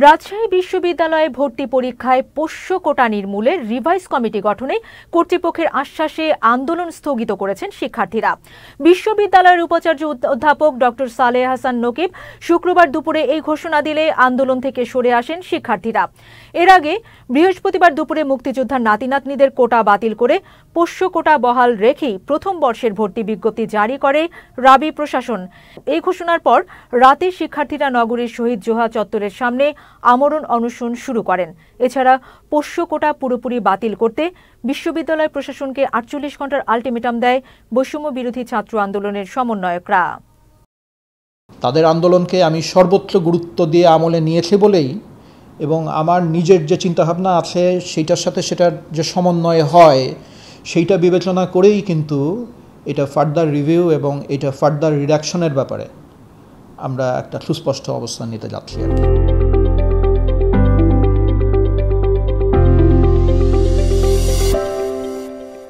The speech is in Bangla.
রাজশাহী বিশ্ববিদ্যালয়ে ভর্তি পরীক্ষায় পোষ্য কোটা নির্মূলে রিভাইজ কমিটি গঠনে কর্তৃপক্ষের আশ্বাসে আন্দোলন স্থগিত করেছেন শিক্ষার্থীরা। বিশ্ববিদ্যালয়ের উপাচার্য অধ্যাপক ডক্টর সালেহ হাসান নকিব শুক্রবার দুপুরে এই ঘোষণা দিলে আন্দোলন থেকে সরে আসেন শিক্ষার্থীরা। এর আগে বৃহস্পতিবার দুপুরে মুক্তিযোদ্ধার নাতি-নাতনিদের কোটা বাতিল করে পোষ্য কোটা বহাল রেখেই প্রথম বর্ষের ভর্তি বিজ্ঞপ্তি জারি করে রাবি প্রশাসন। এই ঘোষণার পর রাতে শিক্ষার্থীরা নগরীর শহীদ জোহা চত্বরের সামনে আমরণ অনশন শুরু করেন। এছাড়া পোষ্য কোটা পুরোপুরি বাতিল করতে বিশ্ববিদ্যালয় প্রশাসনকে ৪৮ ঘন্টার আলটিমেটাম দেয় বৈষম্য বিরোধী ছাত্র আন্দোলনের সমন্বয়করা। তাদের আন্দোলনকে আমি সর্বোচ্চ গুরুত্ব দিয়ে আমলে নিয়েছি বলেই এবং আমার নিজের যে চিন্তাভাবনা আছে সেইটার সাথে সেটার যে সমন্বয় হয় সেইটা বিবেচনা করেই কিন্তু এটা ফার্দার রিভিউ এবং এটা ফার্দার রিডাকশনের ব্যাপারে আমরা একটা সুস্পষ্ট অবস্থান নিতে যাচ্ছি।